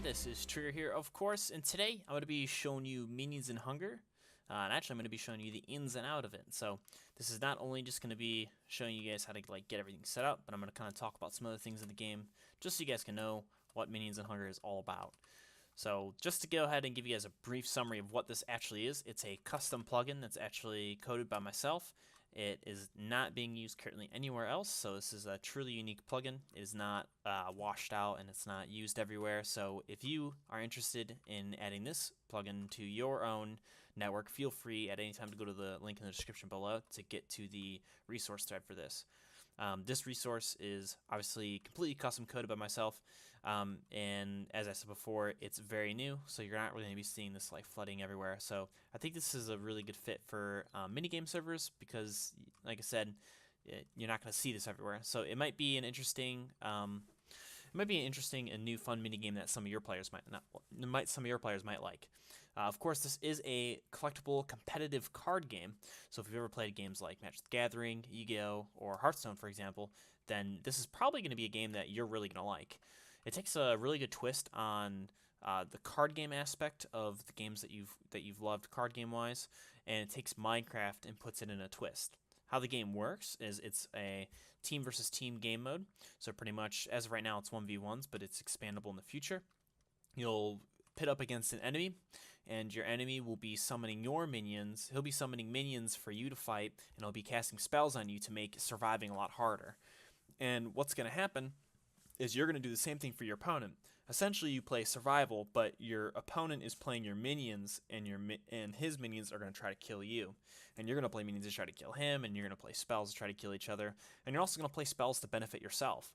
this is Trigger here, of course, and today I'm going to be showing you Minions in Hunger, and actually I'm going to be showing you the ins and out of it. So this is not only just going to be showing you guys how to get everything set up, but I'm going to kind of talk about some other things in the game, just so you guys can know what Minions in Hunger is all about. So just to go ahead and give you guys a brief summary of what this actually is, it's a custom plugin that's actually coded by myself. It is not being used currently anywhere else, so this is a truly unique plugin. It is not washed out and it's not used everywhere. So if you are interested in adding this plugin to your own network, feel free at any time to go to the link in the description below to get to the resource thread for this. This resource is obviously completely custom coded by myself, and as I said before, it's very new, so you're not really going to be seeing this like flooding everywhere. So I think this is a really good fit for minigame servers because, like I said, you're not going to see this everywhere. So it might be an interesting and new fun minigame that some of your players might like. Of course, this is a collectible competitive card game, so if you've ever played games like Magic the Gathering, Yu-Gi-Oh, or Hearthstone, for example, then this is probably going to be a game that you're really going to like. It takes a really good twist on the card game aspect of the games that you've loved card game wise, and it takes Minecraft and puts it in a twist. How the game works is it's a team versus team game mode. So pretty much, as of right now, it's 1v1s, but it's expandable in the future. You'll pit up against an enemy, and your enemy will be summoning your minions. He'll be summoning minions for you to fight, and he'll be casting spells on you to make surviving a lot harder. And what's going to happen is you're going to do the same thing for your opponent. Essentially, you play survival, but your opponent is playing your minions, and his minions are going to try to kill you. And you're going to play minions to try to kill him, and you're going to play spells to try to kill each other. And you're also going to play spells to benefit yourself.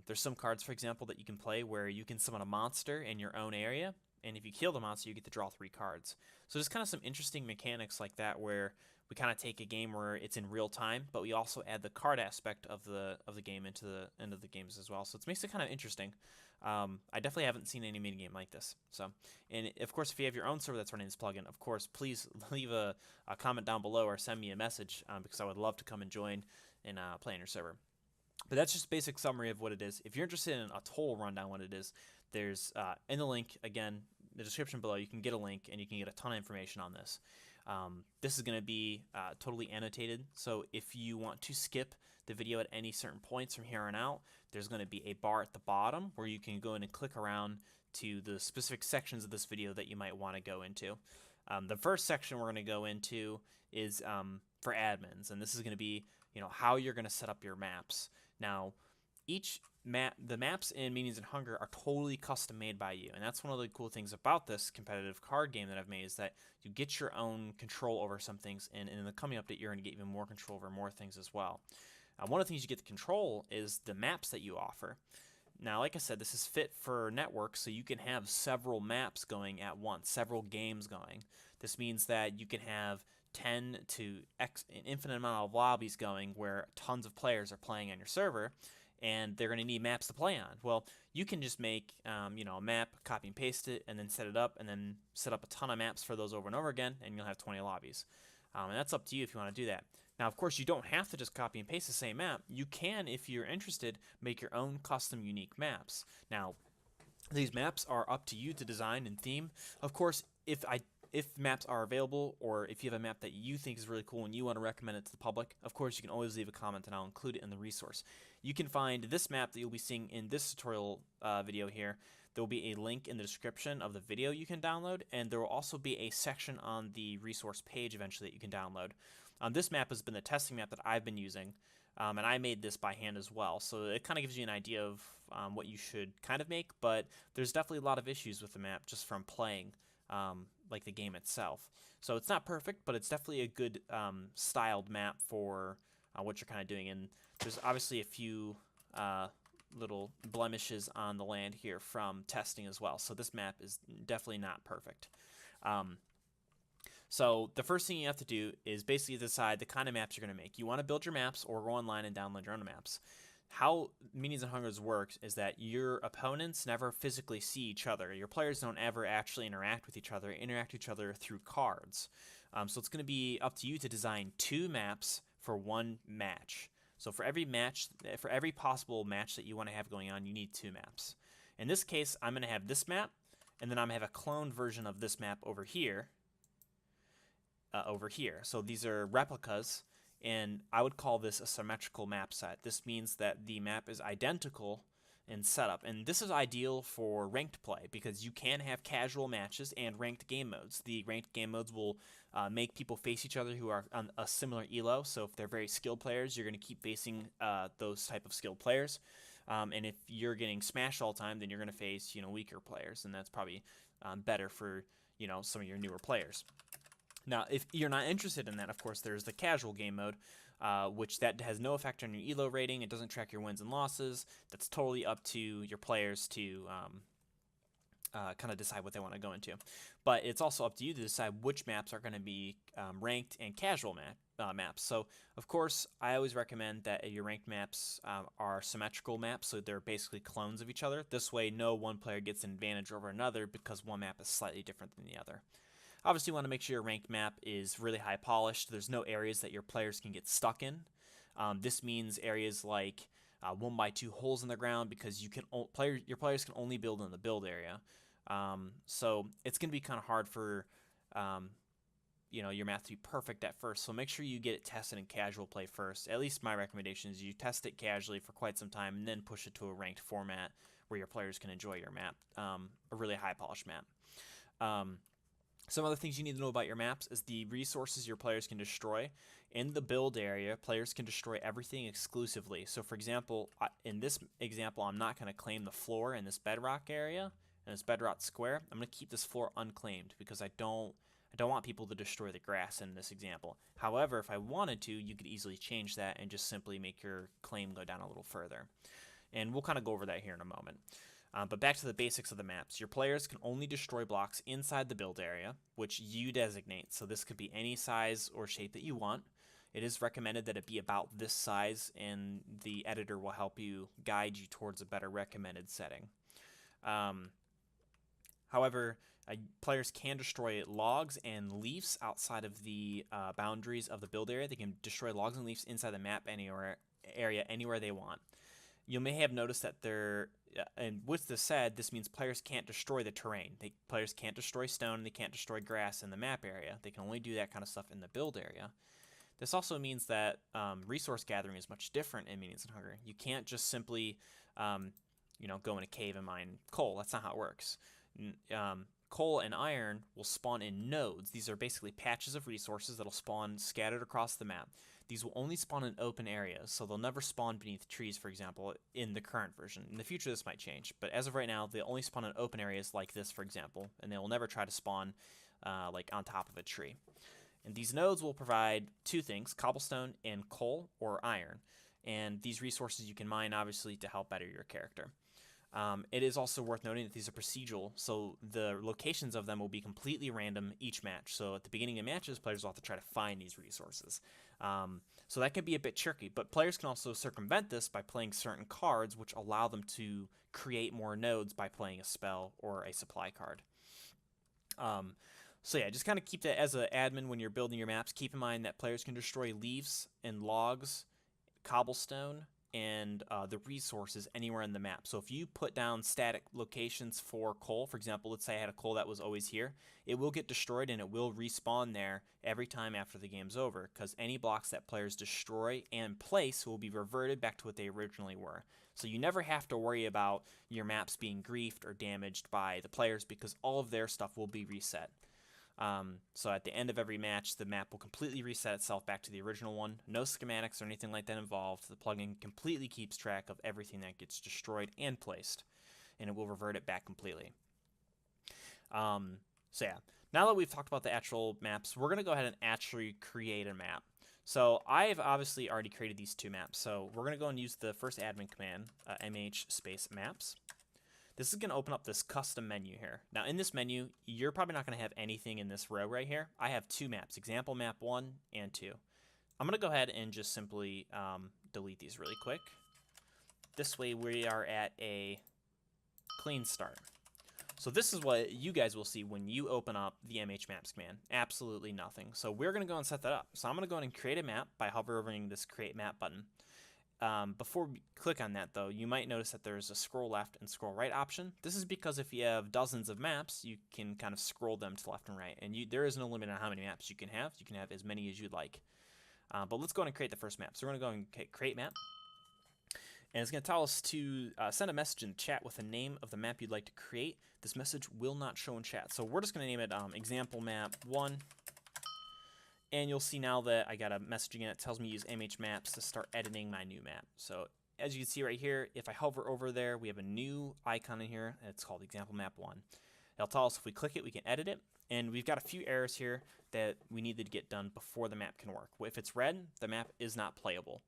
There's some cards, for example, that you can play where you can summon a monster in your own area, and if you kill the monster, you get to draw 3 cards. So there's kind of some interesting mechanics like that where we kind of take a game where it's in real time, but we also add the card aspect of the game into the end of the games as well. So it makes it kind of interesting. I definitely haven't seen any minigame like this. So, and of course, if you have your own server that's running this plugin, of course, please leave a comment down below or send me a message because I would love to come and join and play on your server. But that's just a basic summary of what it is. If you're interested in a total rundown what it is, there's in the link, again, the description below, you can get a link and you can get a ton of information on this. This is going to be totally annotated, so if you want to skip the video at any certain points from here on out, there's going to be a bar at the bottom where you can go in and click around to the specific sections of this video that you might want to go into. The first section we're going to go into is for admins, and this is going to be how you're going to set up your maps. Now, the maps in Minions in Hunger are totally custom made by you, and that's one of the cool things about this competitive card game that I've made is that you get your own control over some things, and in the coming update you're going to get even more control over more things as well. One of the things you get to control is the maps that you offer. Now, like I said, this is fit for networks, so you can have several maps going at once, several games going. This means that you can have 10 to an infinite amount of lobbies going where tons of players are playing on your server, and they're going to need maps to play on. Well, you can just make a map, copy and paste it, and then set it up, and then set up a ton of maps for those over and over again, and you'll have 20 lobbies. And that's up to you if you want to do that. Now, of course, you don't have to just copy and paste the same map. You can, if you're interested, make your own custom unique maps. Now, these maps are up to you to design and theme. Of course, if maps are available, or if you have a map that you think is really cool and you want to recommend it to the public, of course, you can always leave a comment and I'll include it in the resource. You can find this map that you'll be seeing in this tutorial video here. There will be a link in the description of the video you can download, and there will also be a section on the resource page eventually that you can download. This map has been the testing map that I've been using, and I made this by hand as well, so it kind of gives you an idea of what you should kind of make, but there's definitely a lot of issues with the map just from playing. Like the game itself. So it's not perfect, but it's definitely a good styled map for what you're kind of doing. And there's obviously a few little blemishes on the land here from testing as well. So this map is definitely not perfect. So the first thing you have to do is basically decide the kind of maps you're going to make. You want to build your maps or go online and download your own maps. How Minions in Hunger works is that your opponents never physically see each other. Your players don't ever actually interact with each other through cards. So it's going to be up to you to design 2 maps for one match. So for every possible match that you want to have going on, you need 2 maps. In this case, I'm going to have this map, and then I'm going to have a cloned version of this map over here. So these are replicas, and I would call this a symmetrical map set. This means that the map is identical in setup, and this is ideal for ranked play because you can have casual matches and ranked game modes. The ranked game modes will make people face each other who are on a similar elo, so if they're very skilled players, you're going to keep facing those type of skilled players. And if you're getting smashed all the time, then you're going to face weaker players, and that's probably better for some of your newer players. Now, if you're not interested in that, of course, there's the casual game mode, which that has no effect on your elo rating. It doesn't track your wins and losses. That's totally up to your players to kind of decide what they want to go into. But it's also up to you to decide which maps are going to be ranked and casual maps. So, of course, I always recommend that your ranked maps are symmetrical maps, so they're basically clones of each other. This way, no one player gets an advantage over another because one map is slightly different than the other. Obviously, you want to make sure your ranked map is really high polished. There's no areas that your players can get stuck in. This means areas like 1x2 holes in the ground because your players can only build in the build area. So it's going to be kind of hard for your map to be perfect at first. So make sure you get it tested in casual play first. At least my recommendation is you test it casually for quite some time and then push it to a ranked format where your players can enjoy your map, a really high polished map. Some other things you need to know about your maps is the resources your players can destroy. In the build area, players can destroy everything exclusively. So for example, in this example, I'm not going to claim the floor in this bedrock area, in this bedrock square. I'm going to keep this floor unclaimed because I don't want people to destroy the grass in this example. However, if I wanted to, you could easily change that and just simply make your claim go down a little further. And we'll kind of go over that here in a moment. But back to the basics of the maps. Your players can only destroy blocks inside the build area, which you designate. So this could be any size or shape that you want. It is recommended that it be about this size, and the editor will help you guide you towards a better recommended setting. However, players can destroy logs and leaves outside of the boundaries of the build area. They can destroy logs and leaves inside the map anywhere they want. You may have noticed that and with this said, this means players can't destroy the terrain. Players can't destroy stone, they can't destroy grass in the map area. They can only do that kind of stuff in the build area. This also means that resource gathering is much different in Minions and Hunger. You can't just simply, go in a cave and mine coal. That's not how it works. Coal and iron will spawn in nodes. These are basically patches of resources that will spawn scattered across the map. These will only spawn in open areas, so they'll never spawn beneath trees, for example, in the current version. In the future, this might change, but as of right now, they only spawn in open areas like this, for example, and they will never try to spawn like on top of a tree. And these nodes will provide two things, cobblestone and coal or iron. And these resources you can mine, obviously, to help better your character. It is also worth noting that these are procedural, so the locations of them will be completely random each match. So at the beginning of matches, players will have to try to find these resources. So that can be a bit tricky, but players can also circumvent this by playing certain cards, which allow them to create more nodes by playing a spell or a supply card. So yeah, just kind of keep that as an admin when you're building your maps. Keep in mind that players can destroy leaves and logs, cobblestone, and the resources anywhere in the map. So if you put down static locations for coal, for example, let's say I had a coal that was always here, it will get destroyed and it will respawn there every time after the game's over, because any blocks that players destroy and place will be reverted back to what they originally were. So you never have to worry about your maps being griefed or damaged by the players because all of their stuff will be reset. So at the end of every match, the map will completely reset itself back to the original one. No schematics or anything like that involved. The plugin completely keeps track of everything that gets destroyed and placed, and it will revert it back completely. So yeah, now that we've talked about the actual maps, we're going to go ahead and actually create a map. So I've obviously already created these two maps. So we're going to go and use the first admin command, mh space maps. This is going to open up this custom menu here. Now in this menu, you're probably not going to have anything in this row right here. I have two maps, example map 1 and 2. I'm going to go ahead and just simply delete these really quick. This way we are at a clean start. So this is what you guys will see when you open up the mhmaps command. Absolutely nothing. So we're going to go and set that up. So I'm going to go ahead and create a map by hovering this create map button. before we click on that, though, you might notice that there's a scroll left and scroll right option. This is because if you have dozens of maps, you can kind of scroll them to left and right, and there is no limit on how many maps you can have. You can have as many as you'd like. But let's go ahead and create the first map. So we're going to go and create map. And it's going to tell us to send a message in chat with the name of the map you'd like to create. This message will not show in chat. So we're just going to name it example map 1. And you'll see now that I got a message again. It tells me use MH maps to start editing my new map. So as you can see right here, if I hover over there, we have a new icon in here. And it's called example map 1. It'll tell us if we click it, we can edit it. And we've got a few errors here that we need to get done before the map can work. If it's red, the map is not playable.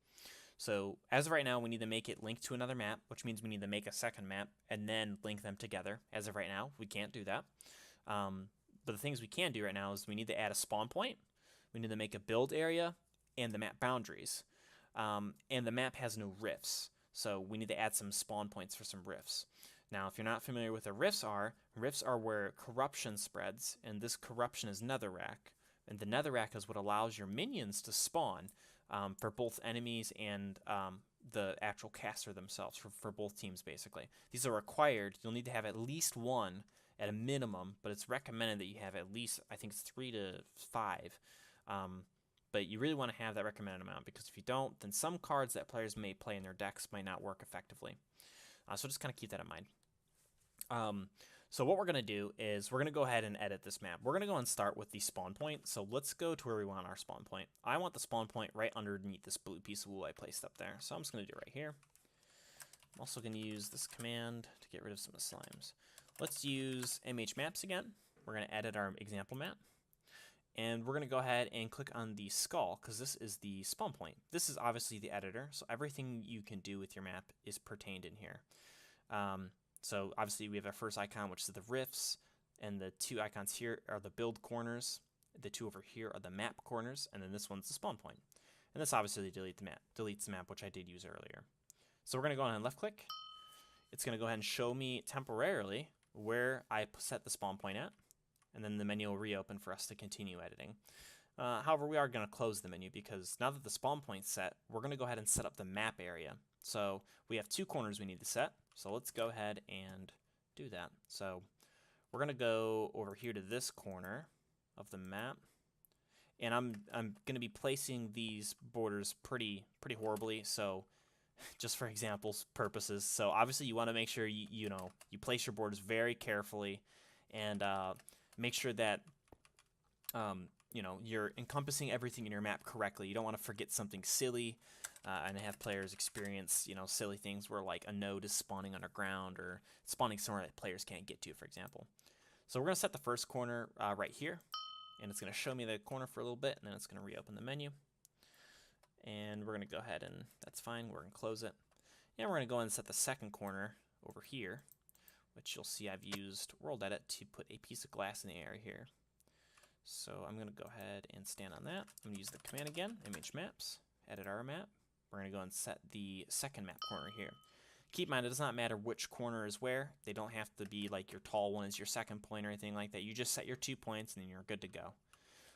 So as of right now, we need to make it link to another map, which means we need to make a second map and then link them together. As of right now, we can't do that. But the things we can do right now is we need to add a spawn point. We need to make a build area and the map boundaries. And the map has no rifts, so we need to add some spawn points for some rifts. Now, if you're not familiar with what rifts are where corruption spreads, and this corruption is netherrack. And the netherrack is what allows your minions to spawn for both enemies and the actual caster themselves, for both teams, basically. These are required. You'll need to have at least one at a minimum, but it's recommended that you have at least, I think it's 3 to 5. But you really want to have that recommended amount, because if you don't, then some cards that players may play in their decks might not work effectively. So just kind of keep that in mind. So what we're going to do is we're going to go ahead and edit this map. We're going to go and start with the spawn point. So let's go to where we want our spawn point. I want the spawn point right underneath this blue piece of wool I placed up there. So I'm just going to do it right here. I'm also going to use this command to get rid of some of the slimes. Let's use MH maps again. We're going to edit our example map. And we're going to go ahead and click on the skull, because this is the spawn point. This is obviously the editor, so everything you can do with your map is pertained in here. So obviously we have our first icon, which is the rifts, and the 2 icons here are the build corners. The 2 over here are the map corners, and then this one's the spawn point. And this obviously deletes the map, which I did use earlier. So we're going to go ahead and left click. It's going to go ahead and show me temporarily where I set the spawn point at, and then the menu will reopen for us to continue editing. However, we are going to close the menu, because now that the spawn point's set, we're going to go ahead and set up the map area. So we have 2 corners we need to set. So let's go ahead and do that. So we're going to go over here to this corner of the map. And I'm going to be placing these borders pretty horribly. So just for examples purposes. So obviously you want to make sure you place your borders very carefully, and make sure that you're encompassing everything in your map correctly. You don't want to forget something silly and have players experience silly things where like a node is spawning underground or spawning somewhere that players can't get to, for example. So we're going to set the first corner right here, and it's going to show me the corner for a little bit, and then it's going to reopen the menu. And we're going to go ahead and that's fine. We're going to close it. And we're going to go and set the second corner over here, which you'll see I've used World Edit to put a piece of glass in the area here. So I'm going to go ahead and stand on that. I'm going to use the command again, MH maps, edit our map. We're going to go and set the second map corner here. Keep in mind, it does not matter which corner is where. They don't have to be like your tall one is your second point or anything like that. You just set your 2 points and then you're good to go.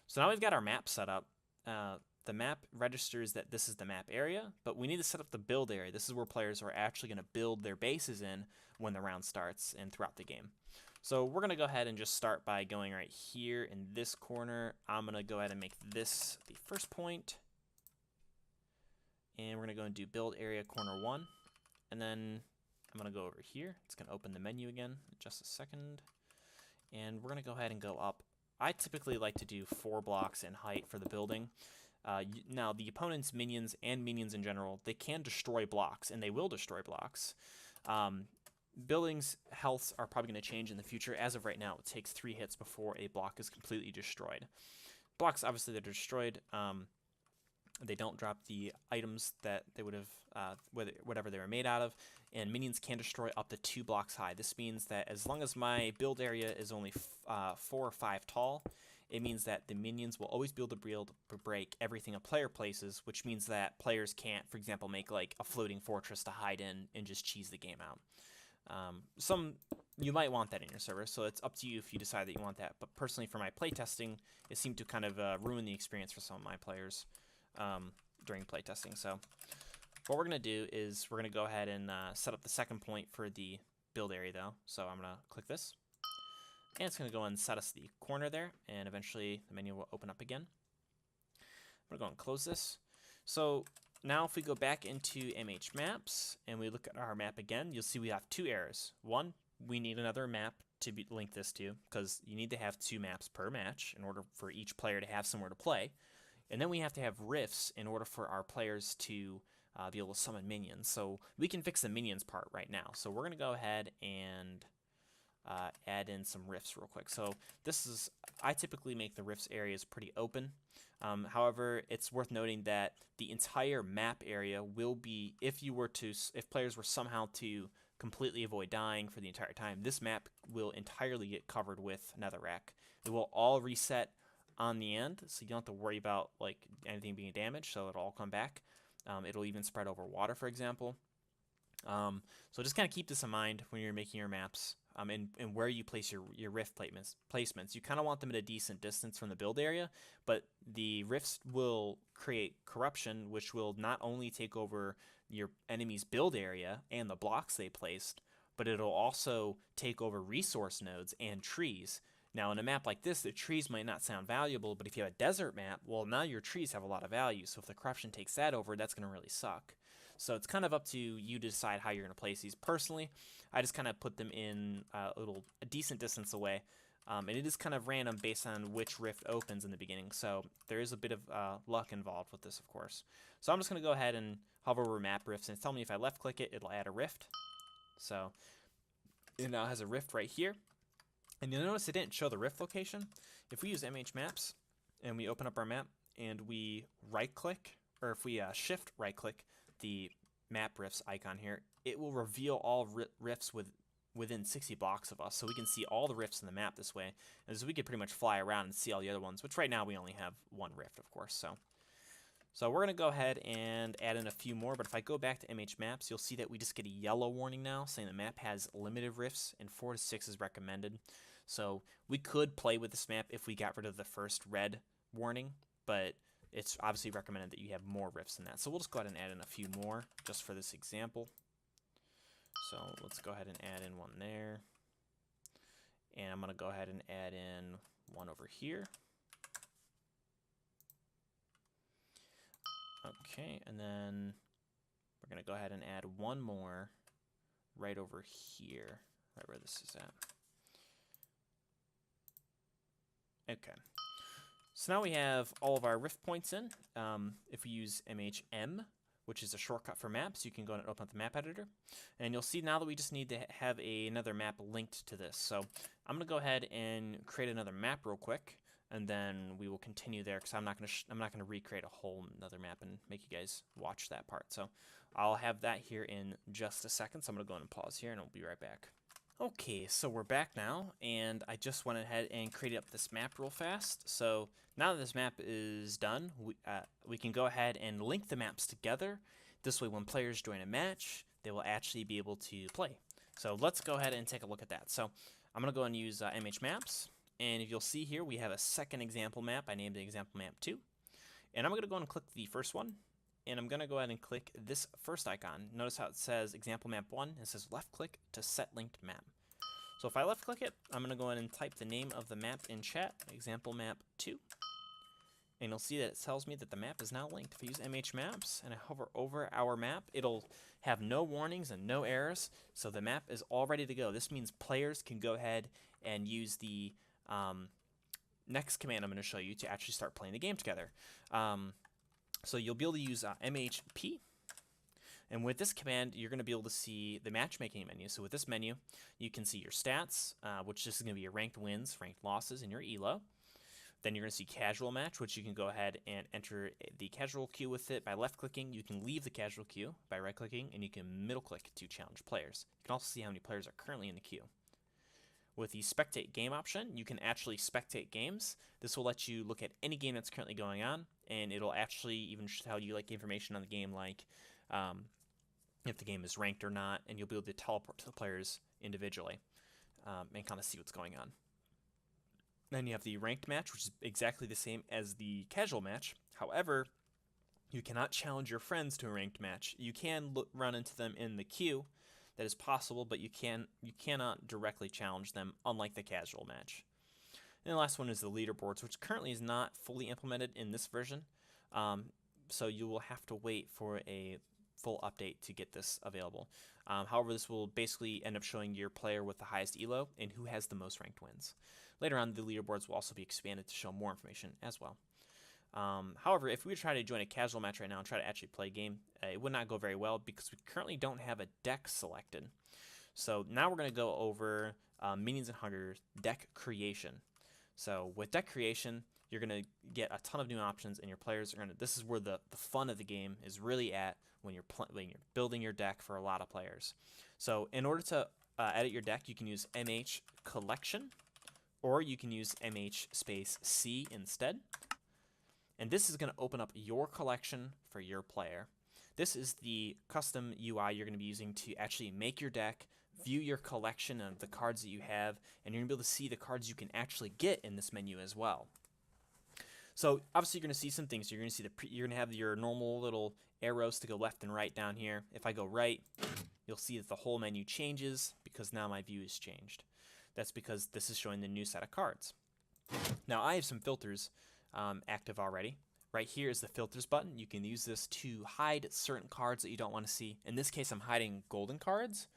So now we've got our map set up. The map registers that this is the map area, but we need to set up the build area. This is where players are actually going to build their bases in when the round starts and throughout the game. So we're going to go ahead and just start by going right here in this corner. I'm going to go ahead and make this the first point. And we're going to go and do build area corner 1. And then I'm going to go over here. It's going to open the menu again in just a second. And we're going to go ahead and go up. I typically like to do 4 blocks in height for the building. Now, the opponent's minions and minions in general, they can destroy blocks, and they will destroy blocks. Buildings' healths are probably going to change in the future. As of right now, it takes 3 hits before a block is completely destroyed. Blocks, obviously, they're destroyed. They don't drop the items that they would have, whatever they were made out of, and minions can destroy up to 2 blocks high. This means that as long as my build area is only 4 or 5 tall, it means that the minions will always be able to break everything a player places, which means that players can't, for example, make like a floating fortress to hide in and just cheese the game out. You might want that in your server, so it's up to you if you decide that you want that. But personally, for my playtesting, it seemed to kind of ruin the experience for some of my players during playtesting. So What we're going to do is we're going to go ahead and set up the second point for the build area though. So I'm going to click this, and it's going to go and set us the corner there, and eventually the menu will open up again. I'm going to go and close this. So now if we go back into MH Maps and we look at our map again, you'll see we have two errors. One, we need another map to link this to, because you need to have 2 maps per match in order for each player to have somewhere to play. And then we have to have rifts in order for our players to be able to summon minions. So we can fix the minions part right now. So we're going to go ahead and add in some rifts real quick. So I typically make the rifts areas pretty open. However, it's worth noting that the entire map area will be, if players were somehow to completely avoid dying for the entire time, this map will entirely get covered with netherrack. It will all reset on the end, so you don't have to worry about like anything being damaged, so it'll all come back. It'll even spread over water, for example. So just kind of keep this in mind when you're making your maps, and where you place your rift placements. You kind of want them at a decent distance from the build area, but the rifts will create corruption, which will not only take over your enemy's build area and the blocks they placed, but it'll also take over resource nodes and trees. Now, in a map like this, the trees might not sound valuable, but if you have a desert map, well, now your trees have a lot of value. So if the corruption takes that over, that's going to really suck. So it's kind of up to you to decide how you're going to place these. Personally, I just kind of put them in a decent distance away. And it is kind of random based on which rift opens in the beginning. So there is a bit of luck involved with this, of course. So I'm just going to go ahead and hover over map rifts, and tell me if I left click it, it'll add a rift. So it now has a rift right here. And you'll notice it didn't show the rift location. If we use MH Maps and we open up our map and we right click, or if we shift right click the map rifts icon here, it will reveal all rifts within 60 blocks of us, so we can see all the rifts in the map this way. And so we could pretty much fly around and see all the other ones, which right now we only have 1 rift, of course. So we're going to go ahead and add in a few more, but if I go back to MH Maps, you'll see that we just get a yellow warning now saying the map has limited rifts and 4 to 6 is recommended. So we could play with this map if we got rid of the first red warning, but it's obviously recommended that you have more rifts than that. So we'll just go ahead and add in a few more just for this example. So let's go ahead and add in one there. And I'm going to go ahead and add in one over here. Okay, and then we're going to go ahead and add one more right over here, right where this is at. Okay, so now we have all of our rift points in. If we use MHM, which is a shortcut for maps, you can go and open up the map editor, and you'll see now that we just need to have another map linked to this. So I'm going to go ahead and create another map real quick, and then we will continue there, because I'm not going to recreate a whole another map and make you guys watch that part. So I'll have that here in just a second. So I'm going to go ahead and pause here, and I'll be right back. Okay, so we're back now, and I just went ahead and created up this map real fast. So now that this map is done, we can go ahead and link the maps together. This way, when players join a match, they will actually be able to play. So let's go ahead and take a look at that. So I'm going to go and use MH Maps, and if you'll see here, we have a second example map. I named the example map 2, and I'm going to go and click the first one. And I'm going to go ahead and click this first icon. Notice how it says example map 1. It says left click to set linked map. So if I left click it, I'm going to go ahead and type the name of the map in chat, example map 2. And you'll see that it tells me that the map is now linked. If I use MH Maps and I hover over our map, it'll have no warnings and no errors. So the map is all ready to go. This means players can go ahead and use the next command I'm going to show you to actually start playing the game together. So you'll be able to use MHP, and with this command, you're going to be able to see the matchmaking menu. So with this menu, you can see your stats, which is going to be your ranked wins, ranked losses, and your elo. Then you're going to see casual match, which you can go ahead and enter the casual queue with it by left-clicking. You can leave the casual queue by right-clicking, and you can middle-click to challenge players. You can also see how many players are currently in the queue. With the spectate game option, you can actually spectate games. This will let you look at any game that's currently going on, and it'll actually even tell you like information on the game, like if the game is ranked or not, and you'll be able to teleport to the players individually and kind of see what's going on. Then you have the ranked match, which is exactly the same as the casual match. However, You cannot challenge your friends to a ranked match. You can run into them in the queue. That is possible, but you cannot directly challenge them, unlike the casual match. And the last one is the leaderboards, which currently is not fully implemented in this version. So you will have to wait for a full update to get this available. However, this will basically end up showing your player with the highest elo and who has the most ranked wins. Later on, the leaderboards will also be expanded to show more information as well. However, if we try to join a casual match right now and try to actually play a game, it would not go very well because we currently don't have a deck selected. So now we're going to go over Minions and Hunger deck creation. So with deck creation, you're going to get a ton of new options, and your players are going to. This is where the fun of the game is really at when you're building your deck for a lot of players. So in order to edit your deck, you can use MH Collection, or you can use MH space C instead. And this is going to open up your collection for your player. This is the custom UI you're going to be using to actually make your deck, view your collection of the cards that you have, and you're going to be able to see the cards you can actually get in this menu as well. So obviously you're going to see some things. You're going to see you're going to have your normal little arrows to go left and right down here. If I go right, you'll see that the whole menu changes because now my view is changed. That's because this is showing the new set of cards. Now I have some filters active already. Right here is the filters button. You can use this to hide certain cards that you don't want to see. In this case, I'm hiding golden cards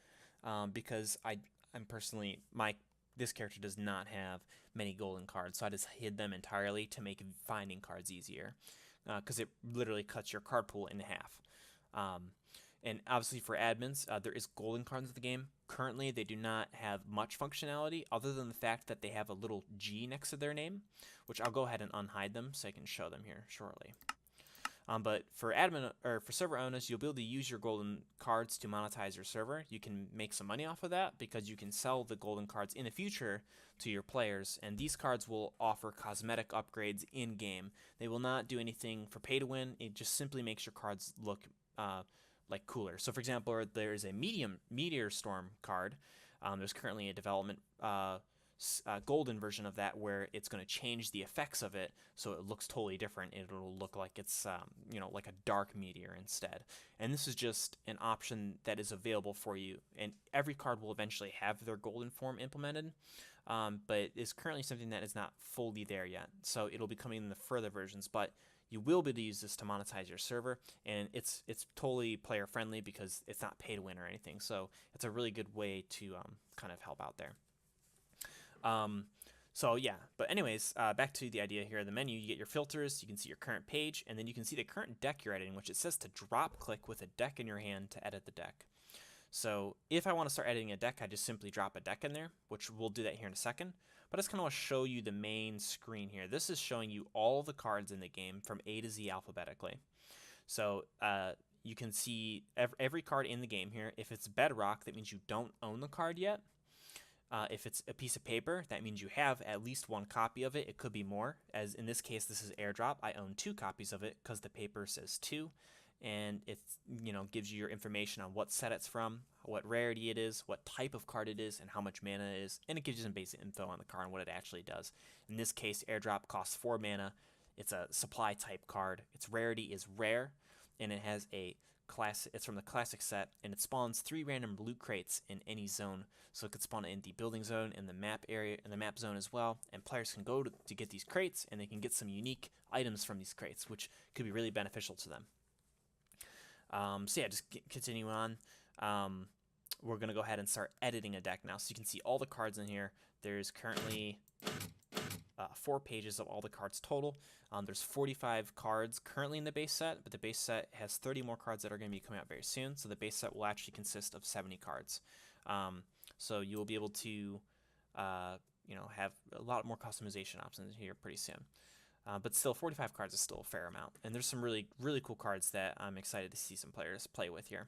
because I'm personally, this character does not have many golden cards, so I just hid them entirely to make finding cards easier because it literally cuts your card pool in half. And obviously for admins, there is golden cards in the game. Currently, they do not have much functionality other than the fact that they have a little G next to their name, which I'll go ahead and unhide them so I can show them here shortly. But for admin or for server owners, you'll be able to use your golden cards to monetize your server. You can make some money off of that because you can sell the golden cards in the future to your players, and these cards will offer cosmetic upgrades in game. They will not do anything for pay to win. It just simply makes your cards look like cooler. So for example, there is a Meteor Storm card. There's currently a development golden version of that where it's going to change the effects of it so it looks totally different. It'll look like it's like a dark meteor instead. And this is just an option that is available for you, and every card will eventually have their golden form implemented, but it's currently something that is not fully there yet. So it'll be coming in the further versions, but you will be able to use this to monetize your server, and it's totally player friendly because it's not pay to win or anything. So it's a really good way to kind of help out there. So yeah, but anyways, back to the idea here. The menu, you get your filters, you can see your current page, and then you can see the current deck you're editing, which it says to drop click with a deck in your hand to edit the deck. So if I want to start editing a deck, I just simply drop a deck in there, which we'll do that here in a second. But I just kind of want to show you the main screen here. This is showing you all the cards in the game from A to Z alphabetically. So you can see every card in the game here. If it's Bedrock, that means you don't own the card yet. If it's a piece of paper, that means you have at least one copy of it. It could be more. As in this case, this is Airdrop. I own 2 copies of it because the paper says 2. And it gives you your information on what set it's from, what rarity it is, what type of card it is, and how much mana it is. And it gives you some basic info on the card and what it actually does. In this case, Airdrop costs 4 mana. It's a supply type card. Its rarity is rare, and it has a class. It's from the classic set, and it spawns 3 random loot crates in any zone. So it could spawn in the building zone, in the map area, in the map zone as well. And players can go to get these crates, and they can get some unique items from these crates, which could be really beneficial to them. So yeah, just continue on. We're going to go ahead and start editing a deck now. So you can see all the cards in here. There's currently 4 pages of all the cards total. There's 45 cards currently in the base set, but the base set has 30 more cards that are going to be coming out very soon. So the base set will actually consist of 70 cards. So you will be able to have a lot more customization options here pretty soon. But still, 45 cards is still a fair amount. And there's some really, really cool cards that I'm excited to see some players play with here.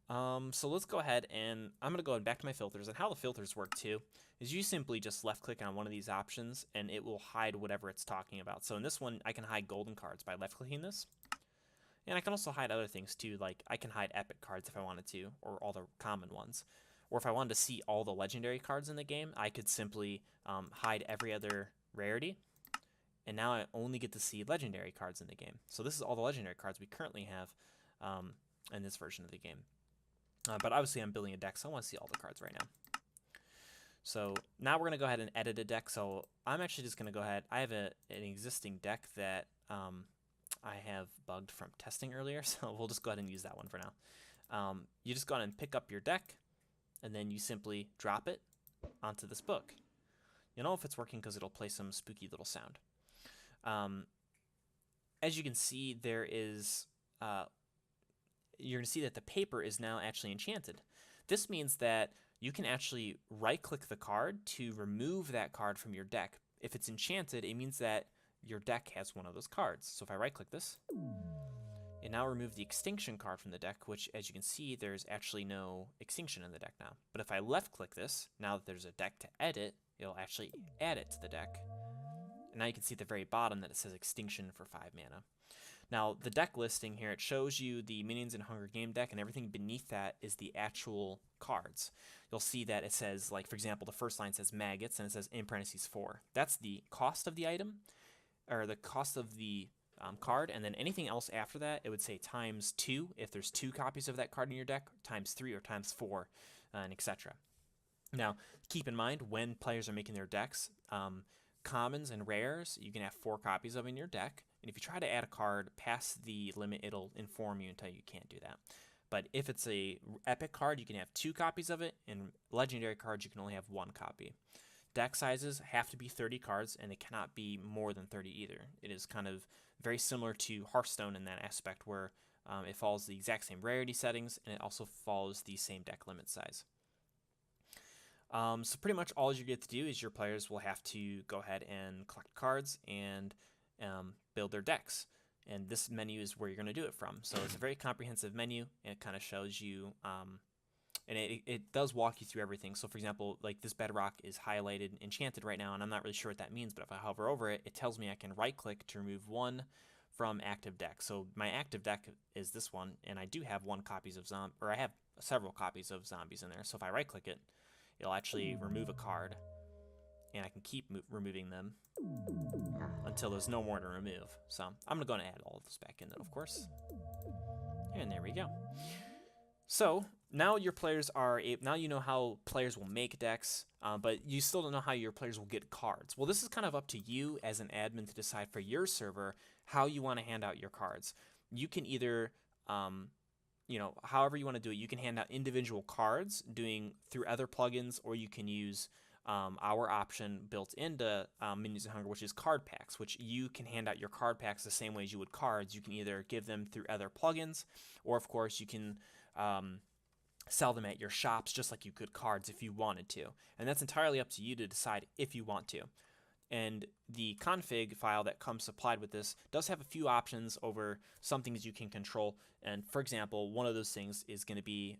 So let's go ahead and I'm going to go back to my filters. And how the filters work too is you simply just left click on one of these options and it will hide whatever it's talking about. So in this one, I can hide golden cards by left clicking this. And I can also hide other things too, like I can hide epic cards if I wanted to, or all the common ones. Or if I wanted to see all the legendary cards in the game, I could simply hide every other rarity. and now I only get to see legendary cards in the game. So this is all the legendary cards we currently have in this version of the game. But obviously I'm building a deck, so I want to see all the cards right now. So now we're going to go ahead and edit a deck. So I'm actually just going to go ahead. I have an existing deck that I have bugged from testing earlier, so we'll just go ahead and use that one for now. You just go ahead and pick up your deck, and then you simply drop it onto this book. You'll know if it's working because it'll play some spooky little sound. As you can see, there is you're going to see that the paper is now actually enchanted. This means that you can actually right-click the card to remove that card from your deck. If it's enchanted, it means that your deck has one of those cards. So if I right-click this, it now removes the extinction card from the deck, which, as you can see, there's actually no extinction in the deck now. But if I left-click this, now that there's a deck to edit, it'll actually add it to the deck. And now you can see at the very bottom that it says extinction for 5 mana. Now, the deck listing here, it shows you the Minions and Hunger Game deck, and everything beneath that is the actual cards. You'll see that it says, like, for example, the first line says maggots, and it says in parentheses 4. That's the cost of the item, or the cost of the card, and then anything else after that, it would say times 2 if there's 2 copies of that card in your deck, times 3 or times 4, and etc. Now, keep in mind, when players are making their decks, commons and rares, you can have 4 copies of in your deck. And if you try to add a card past the limit, it'll inform you and tell you can't do that. But if it's a epic card, you can have 2 copies of it, and legendary cards, you can only have 1 copy. Deck sizes have to be 30 cards, and they cannot be more than 30 either. It is kind of very similar to Hearthstone in that aspect, where it follows the exact same rarity settings, and it also follows the same deck limit size. So pretty much all you get to do is your players will have to go ahead and collect cards and build their decks. And this menu is where you're going to do it from. So it's a very comprehensive menu, and it kind of shows you, and it does walk you through everything. So for example, like this bedrock is highlighted enchanted right now, and I'm not really sure what that means, but if I hover over it, it tells me I can right click to remove 1 from active deck. So my active deck is this one, and I do have I have several copies of zombies in there. So if I right click it, it'll actually remove a card, and I can keep removing them until there's no more to remove. So I'm going to go and add all of this back in, of course. And there we go. So now your players now you know how players will make decks, but you still don't know how your players will get cards. Well, this is kind of up to you as an admin to decide for your server how you want to hand out your cards. You can either however you want to do it. You can hand out individual cards through other plugins, or you can use our option built into Minions and Hunger, which is card packs, which you can hand out your card packs the same way as you would cards. You can either give them through other plugins, or of course you can sell them at your shops just like you could cards if you wanted to. And that's entirely up to you to decide if you want to. And the config file that comes supplied with this does have a few options over some things you can control. And for example, one of those things is going to be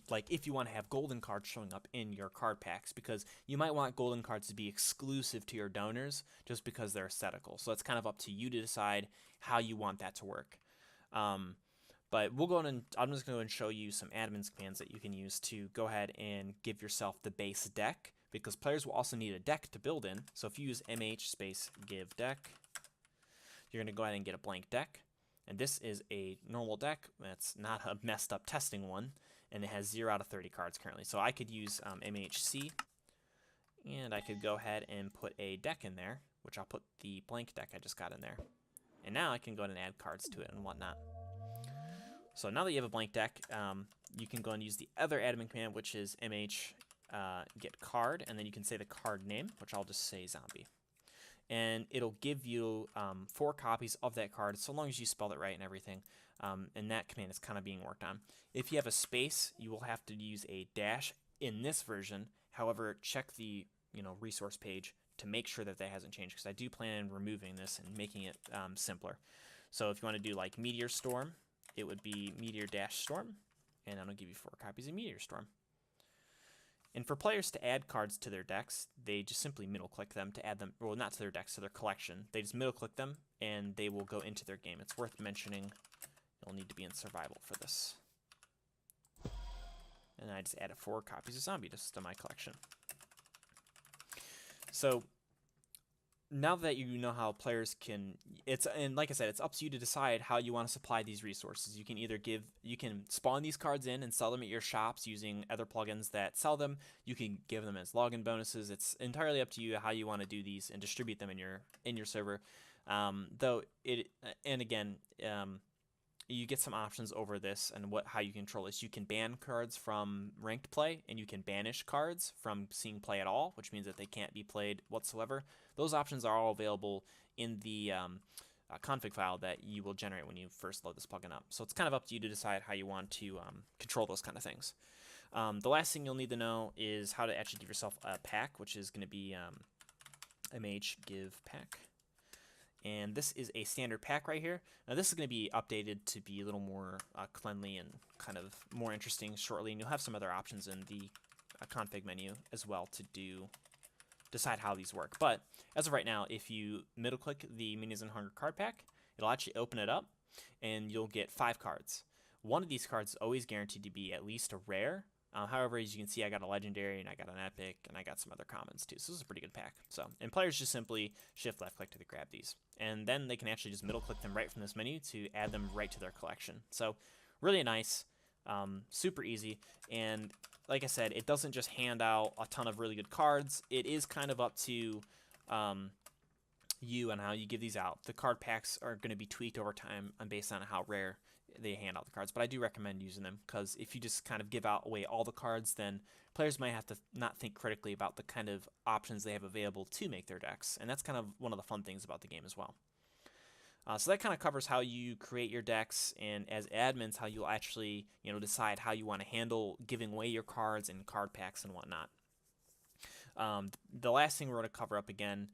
like if you want to have golden cards showing up in your card packs, because you might want golden cards to be exclusive to your donors just because they're aesthetical. So it's kind of up to you to decide how you want that to work. But we'll go and I'm just going to show you some admin commands that you can use to go ahead and give yourself the base deck, because players will also need a deck to build in. So if you use mh space give deck, you're going to go ahead and get a blank deck. And this is a normal deck. That's not a messed up testing one. And it has 0 out of 30 cards currently. So I could use MHC, and I could go ahead and put a deck in there, which I'll put the blank deck I just got in there. And now I can go ahead and add cards to it and whatnot. So now that you have a blank deck, you can go and use the other admin command, which is mh get card, and then you can say the card name, which I'll just say zombie. And it'll give you 4 copies of that card, so long as you spell it right and everything. And that command is kind of being worked on. If you have a space, you will have to use a dash in this version. However, check the resource page to make sure that hasn't changed, because I do plan on removing this and making it simpler. So if you want to do like Meteor Storm, it would be Meteor-Storm, and I'm going to give you 4 copies of Meteor Storm. And for players to add cards to their decks, they just simply middle-click them to add them, well, not to their decks, to their collection. They just middle-click them, and they will go into their game. It's worth mentioning you'll need to be in survival for this. And I just added 4 copies of Zombie just to my collection. So now that you know how players can, and like I said, it's up to you to decide how you want to supply these resources. You can spawn these cards in and sell them at your shops using other plugins that sell them. You can give them as login bonuses. It's entirely up to you how you want to do these and distribute them in your server. Though it and again, you get some options over this and how you control this. You can ban cards from ranked play, and you can banish cards from seeing play at all, which means that they can't be played whatsoever. Those options are all available in the config file that you will generate when you first load this plugin up. So it's kind of up to you to decide how you want to control those kind of things. The last thing you'll need to know is how to actually give yourself a pack, which is going to be MH give pack. And this is a standard pack right here. Now this is going to be updated to be a little more cleanly and kind of more interesting shortly, and you'll have some other options in the config menu as well to decide how these work. But as of right now, if you middle click the Minions and Hunger card pack, it'll actually open it up and you'll get 5 cards. One of these cards is always guaranteed to be at least a rare. However, as you can see, I got a legendary and I got an epic and I got some other commons too. So this is a pretty good pack. And players just simply shift left click to grab these, and then they can actually just middle click them right from this menu to add them right to their collection. So really nice, super easy. And like I said, it doesn't just hand out a ton of really good cards. It is kind of up to you and how you give these out. The card packs are going to be tweaked over time and based on how rare they hand out the cards, but I do recommend using them, because if you just kind of give out away all the cards, then players might have to not think critically about the kind of options they have available to make their decks, and that's kind of one of the fun things about the game as well. So that kind of covers how you create your decks, and as admins, how you'll actually decide how you want to handle giving away your cards and card packs and whatnot. The last thing we're going to cover up again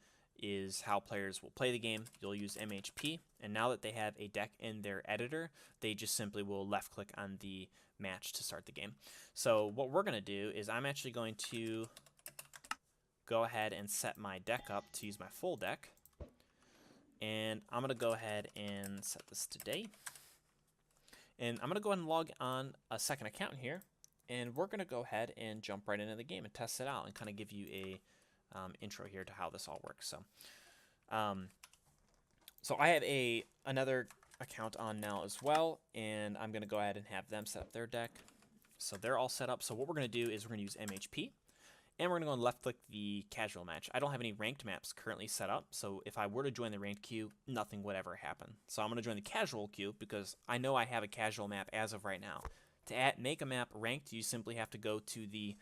is how players will play the game. You'll use MHP, and now that they have a deck in their editor, they just simply will left click on the match to start the game. So what we're going to do is I'm actually going to go ahead and set my deck up to use my full deck, and I'm going to go ahead and set this to day, and I'm going to go ahead and log on a second account here, and we're going to go ahead and jump right into the game and test it out and kind of give you a intro here to how this all works. So I have another account on now as well, and I'm going to go ahead and have them set up their deck. So they're all set up. So what we're going to do is we're going to use MHP, and we're going to go and left click the casual match. I don't have any ranked maps currently set up, so if I were to join the ranked queue, nothing would ever happen. So I'm going to join the casual queue because I know I have a casual map as of right now. To make a map ranked, you simply have to go to the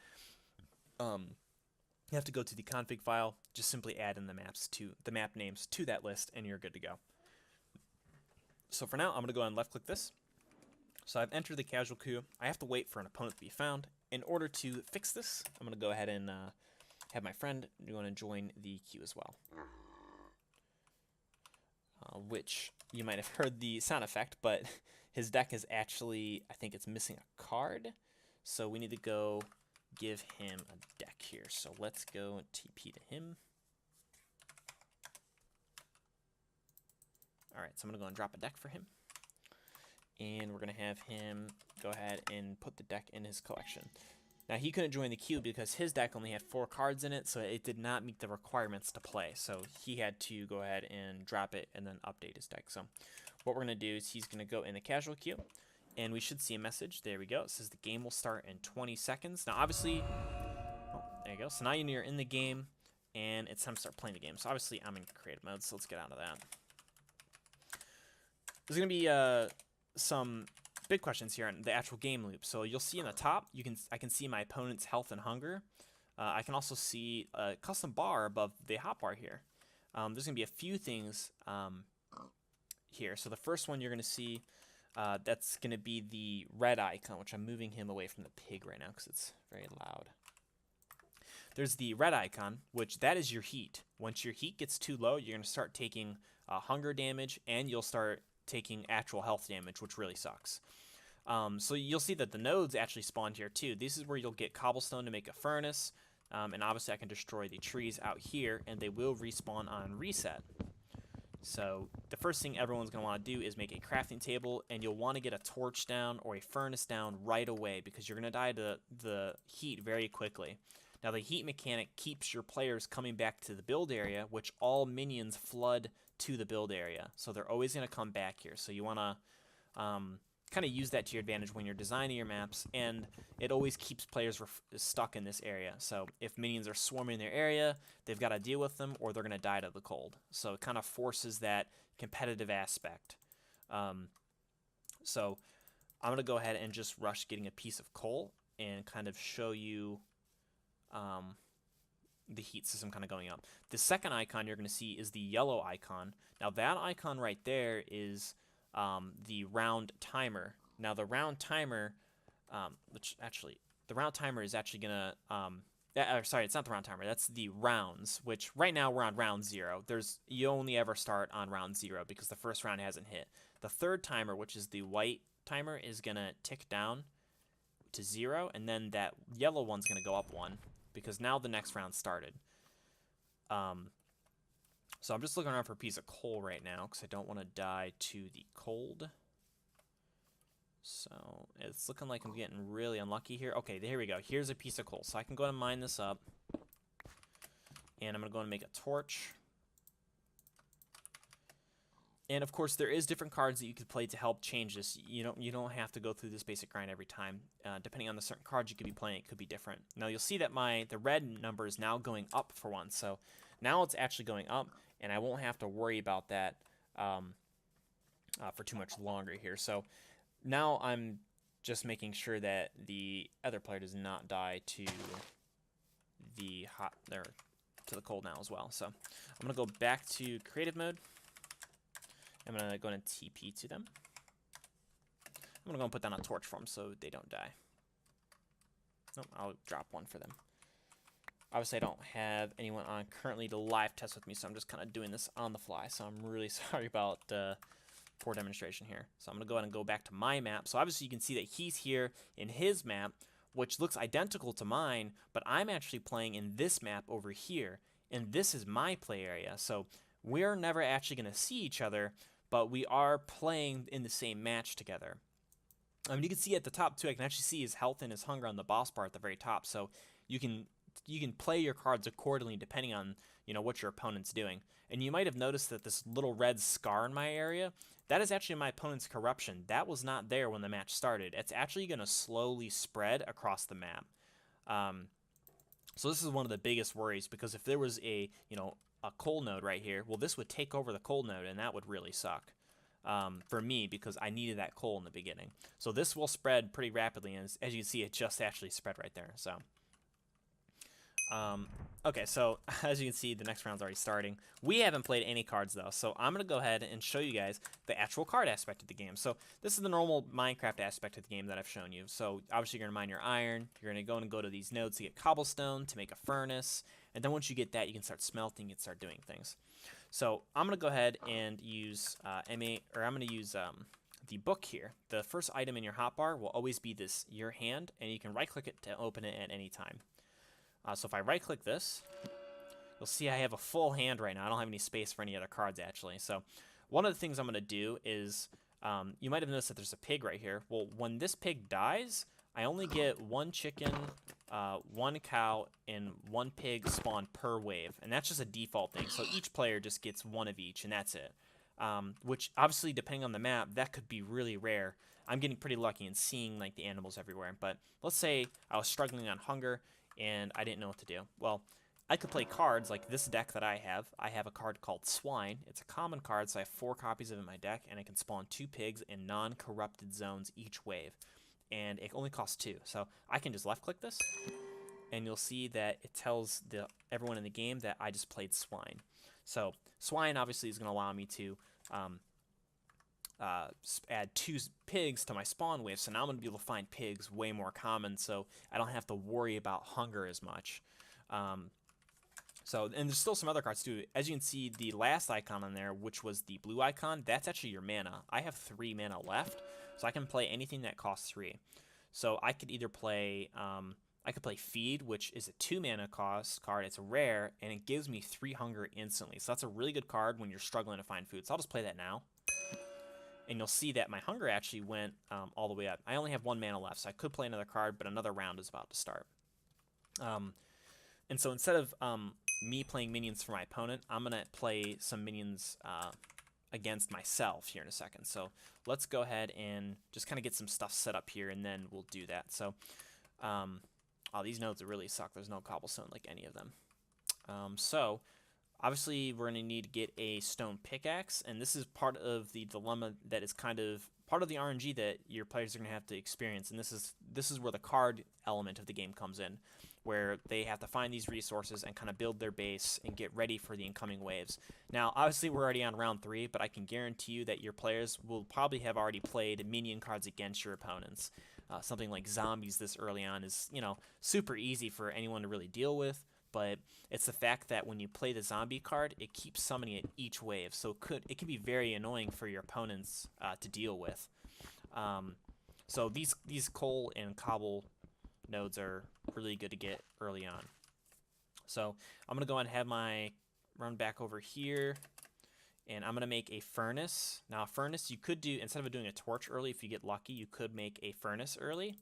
config file, just simply add in the map names to that list, and you're good to go. So for now, I'm going to go ahead and left click this. So I've entered the casual queue. I have to wait for an opponent to be found. In order to fix this, I'm going to go ahead and have my friend going to join the queue as well. Which you might have heard the sound effect, but his deck is actually, I think it's missing a card. So we need to go give him a deck here. So let's go and TP to him. Alright, so I'm going to go and drop a deck for him. And we're going to have him go ahead and put the deck in his collection. Now, he couldn't join the queue because his deck only had 4 cards in it, so it did not meet the requirements to play. So he had to go ahead and drop it and then update his deck. So what we're going to do is he's going to go in the casual queue, and we should see a message. There we go. It says the game will start in 20 seconds. Now, obviously, there you go. So now you're in the game, and it's time to start playing the game. So obviously, I'm in creative mode, so let's get out of that. There's going to be some big questions here on the actual game loop. So you'll see in the top, I can see my opponent's health and hunger. I can also see a custom bar above the hotbar here. There's going to be a few things here. So the first one you're going to see, that's going to be the red icon, which I'm moving him away from the pig right now because it's very loud. There's the red icon, which that is your heat. Once your heat gets too low, you're going to start taking hunger damage, and you'll start taking actual health damage, which really sucks. So you'll see that the nodes actually spawned here too. This is where you'll get cobblestone to make a furnace, and obviously I can destroy the trees out here, and they will respawn on reset. So the first thing everyone's going to want to do is make a crafting table, and you'll want to get a torch down or a furnace down right away because you're going to die to the heat very quickly. Now the heat mechanic keeps your players coming back to the build area, which all minions flood to the build area. So they're always going to come back here. So you want to kind of use that to your advantage when you're designing your maps, and it always keeps players stuck in this area. So if minions are swarming their area, they've got to deal with them or they're going to die to the cold. So it kind of forces that competitive aspect. So I'm going to go ahead and just rush getting a piece of coal and kind of show you the heat system kind of going up. The second icon you're going to see is the yellow icon. Now that icon right there is the round timer. Now the round timer, the round timer is actually going to, sorry, it's not the round timer. That's the rounds, which right now we're on round 0. You only ever start on round 0 because the first round hasn't hit. The third timer, which is the white timer, is going to tick down to 0, and then that yellow one's going to go up 1 because now the next round started. So I'm just looking around for a piece of coal right now because I don't want to die to the cold. So it's looking like I'm getting really unlucky here. Okay, here we go. Here's a piece of coal. So I can go and mine this up. And I'm going to go and make a torch. And of course, there is different cards that you could play to help change this. You don't have to go through this basic grind every time. Depending on the certain cards you could be playing, it could be different. Now you'll see that the red number is now going up for once. So now it's actually going up, and I won't have to worry about that for too much longer here. So now I'm just making sure that the other player does not die to the cold now as well. So I'm gonna go back to creative mode. I'm going to go and TP to them. I'm going to go and put down a torch for them so they don't die. Nope, I'll drop one for them. Obviously, I don't have anyone on currently to live test with me, so I'm just kind of doing this on the fly. So I'm really sorry about poor demonstration here. So I'm going to go ahead and go back to my map. So obviously, you can see that he's here in his map, which looks identical to mine, but I'm actually playing in this map over here, and this is my play area. So we're never actually going to see each other, but we are playing in the same match together. You can see at the top too, I can actually see his health and his hunger on the boss bar at the very top. So you can play your cards accordingly depending on what your opponent's doing. And you might have noticed that this little red scar in my area, that is actually my opponent's corruption. That was not there when the match started. It's actually going to slowly spread across the map. So this is one of the biggest worries, because if there was a coal node right here, well, this would take over the coal node, and that would really suck for me because I needed that coal in the beginning. So this will spread pretty rapidly, and as you can see, it just actually spread right there. So okay, so as you can see, the next round's already starting. We haven't played any cards though, so I'm gonna go ahead and show you guys the actual card aspect of the game. So this is the normal Minecraft aspect of the game that I've shown you. So obviously you're gonna mine your iron, you're gonna go to these nodes to get cobblestone to make a furnace, and then once you get that, you can start smelting and start doing things. So I'm gonna go ahead and use the book here. The first item in your hotbar will always be your hand, and you can right-click it to open it at any time. So if I right-click this, you'll see I have a full hand right now. I don't have any space for any other cards, actually. So one of the things I'm going to do is, you might have noticed that there's a pig right here. Well, when this pig dies, I only get 1 chicken, 1 cow, and 1 pig spawn per wave. And that's just a default thing. So each player just gets 1 of each, and that's it. Which, obviously, depending on the map, that could be really rare. I'm getting pretty lucky in seeing like the animals everywhere. But let's say I was struggling on hunger, and I didn't know what to do. Well, I could play cards like this deck that I have. I have a card called Swine. It's a common card, so I have 4 copies of it in my deck, and I can spawn 2 pigs in non-corrupted zones each wave. And it only costs 2. So I can just left-click this, and you'll see that it tells everyone in the game that I just played Swine. So Swine obviously is going to allow me to add 2 pigs to my spawn wave, so now I'm going to be able to find pigs way more common, so I don't have to worry about hunger as much. And there's still some other cards too. As you can see, the last icon on there, which was the blue icon, that's actually your mana. I have 3 mana left, so I can play anything that costs 3. So I could either play, I could play Feed, which is a 2 mana cost card. It's rare, and it gives me 3 hunger instantly. So that's a really good card when you're struggling to find food. So I'll just play that now. And you'll see that my hunger actually went all the way up. I only have 1 mana left, so I could play another card, but another round is about to start. And so instead of me playing minions for my opponent, I'm going to play some minions against myself here in a second. So let's go ahead and just kind of get some stuff set up here, and then we'll do that. So, oh, these nodes really suck. There's no cobblestone like any of them. So obviously we're going to need to get a stone pickaxe, and this is part of the dilemma that is kind of part of the RNG that your players are going to have to experience, and this is where the card element of the game comes in, where they have to find these resources and kind of build their base and get ready for the incoming waves. Now, obviously, we're already on round 3, but I can guarantee you that your players will probably have already played minion cards against your opponents. Something like zombies this early on is, you know, super easy for anyone to really deal with, but it's the fact that when you play the zombie card, it keeps summoning it each wave, so it can be very annoying for your opponents to deal with. So these coal and cobble nodes are really good to get early on. So I'm going to go ahead and have my run back over here, and I'm going to make a furnace. Now a furnace, you could do, instead of doing a torch early, if you get lucky, you could make a furnace early,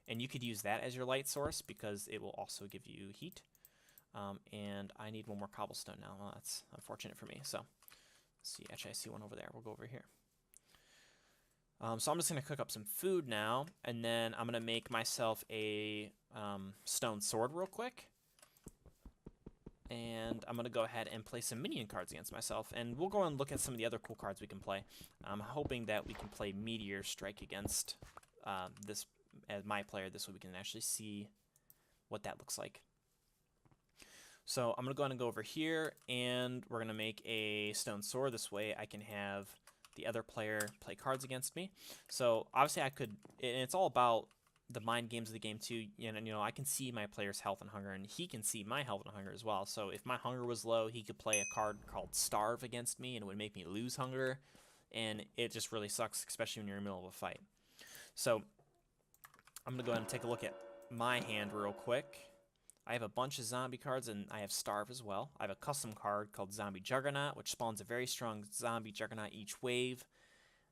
and you could use that as your light source because it will also give you heat. And I need one more cobblestone now. Well, that's unfortunate for me. So let's see, actually I see one over there. We'll go over here. So I'm just going to cook up some food now, and then I'm going to make myself a stone sword real quick. And I'm going to go ahead and play some minion cards against myself, and we'll go and look at some of the other cool cards we can play. I'm hoping that we can play Meteor Strike against this as my player, this way we can actually see what that looks like. So I'm going to go ahead and go over here, and we're going to make a stone sword. This way I can have the other player play cards against me. So obviously I could, and it's all about the mind games of the game too. You know, I can see my player's health and hunger, and he can see my health and hunger as well. So if my hunger was low, he could play a card called Starve against me, and it would make me lose hunger, and it just really sucks, especially when you're in the middle of a fight. So I'm going to go ahead and take a look at my hand real quick. I have a bunch of zombie cards, and I have Starve as well. I have a custom card called Zombie Juggernaut, which spawns a very strong Zombie Juggernaut each wave.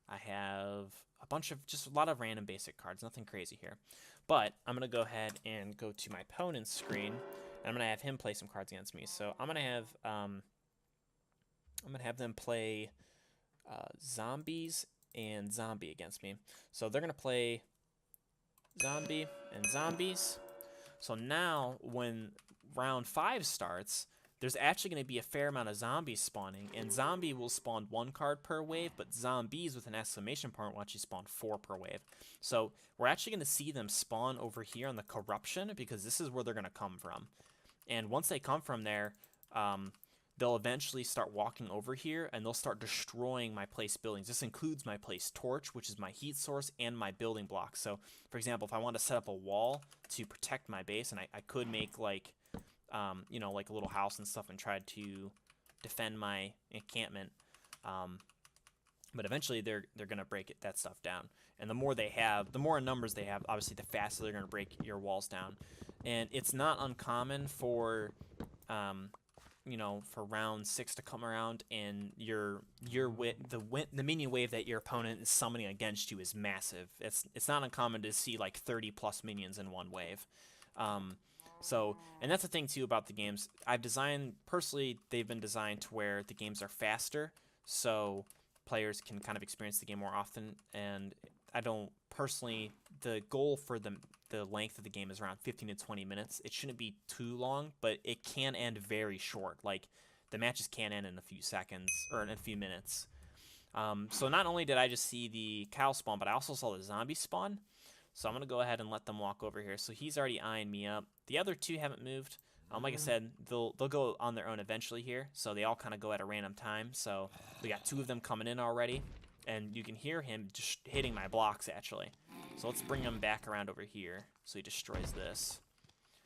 I have a bunch of, just a lot of random basic cards, nothing crazy here. But I'm going to go ahead and go to my opponent's screen, and I'm going to have him play some cards against me. So I'm going to have them play zombies and zombie against me. So they're going to play zombie and zombies. So now, when round 5 starts, there's actually going to be a fair amount of zombies spawning, and zombie will spawn 1 card per wave, but zombies with an exclamation point will actually spawn 4 per wave. So we're actually going to see them spawn over here on the corruption, because this is where they're going to come from. And once they come from there, they'll eventually start walking over here, and they'll start destroying my place buildings. This includes my place torch, which is my heat source, and my building blocks. So, for example, if I want to set up a wall to protect my base, and I could make, like, you know, like a little house and stuff and try to defend my encampment, but eventually they're going to break that stuff down. And the more they have, the more numbers they have, obviously the faster they're going to break your walls down. And it's not uncommon for you know, for round 6 to come around, and the minion wave that your opponent is summoning against you is massive. It's not uncommon to see like 30 plus minions in one wave. So, and that's the thing too about the games. I've designed, personally, they've been designed to where the games are faster, so players can kind of experience the game more often. And I don't personally, the goal for the length of the game is around 15 to 20 minutes. It shouldn't be too long, but it can end very short. Like, the matches can end in a few seconds, or in a few minutes. So not only did I just see the cow spawn, but I also saw the zombie spawn. So I'm going to go ahead and let them walk over here. So he's already eyeing me up. The other 2 haven't moved. Like I said, they'll go on their own eventually here. So they all kind of go at a random time. So we got 2 of them coming in already. And you can hear him just hitting my blocks, actually. So let's bring him back around over here so he destroys this.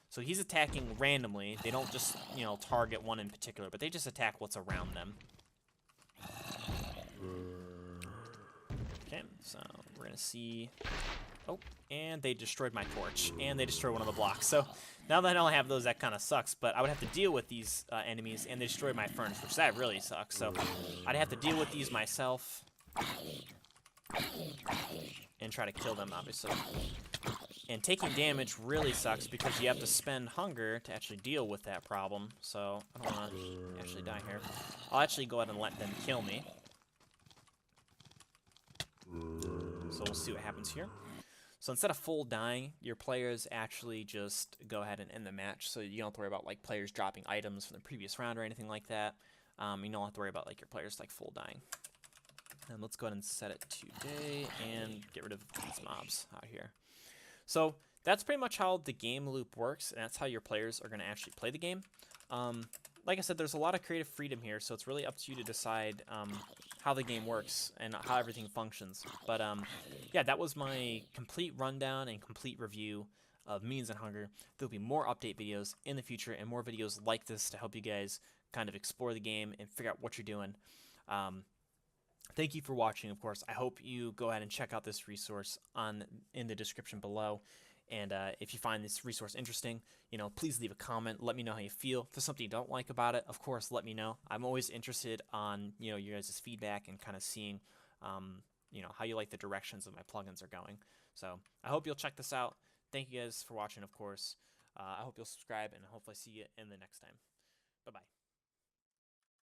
So he's attacking randomly. They don't just, you know, target one in particular, but they just attack what's around them. Okay, so we're going to see... Oh, and they destroyed my torch, and they destroyed one of the blocks. So now that I don't have those, that kind of sucks, but I would have to deal with these enemies, and they destroyed my furnace, which that really sucks. So I'd have to deal with these myself and try to kill them, obviously. And taking damage really sucks because you have to spend hunger to actually deal with that problem. So I don't want to actually die here. I'll actually go ahead and let them kill me. So we'll see what happens here. So instead of full dying, your players actually just go ahead and end the match. So you don't have to worry about like players dropping items from the previous round or anything like that. You don't have to worry about like your players like full dying. And let's go ahead and set it to day and get rid of these mobs out here. So that's pretty much how the game loop works, and that's how your players are going to actually play the game. Like I said, there's a lot of creative freedom here, so it's really up to you to decide how the game works and how everything functions. But yeah, that was my complete rundown and complete review of Millions and Hunger. There'll be more update videos in the future and more videos like this to help you guys kind of explore the game and figure out what you're doing. Thank you for watching, of course. I hope you go ahead and check out this resource in the description below. And if you find this resource interesting, please leave a comment. Let me know how you feel. If there's something you don't like about it, of course, let me know. I'm always interested on, your guys' feedback and kind of seeing, how you like the directions of my plugins are going. So I hope you'll check this out. Thank you guys for watching, of course. I hope you'll subscribe, and hopefully see you in the next time. Bye-bye.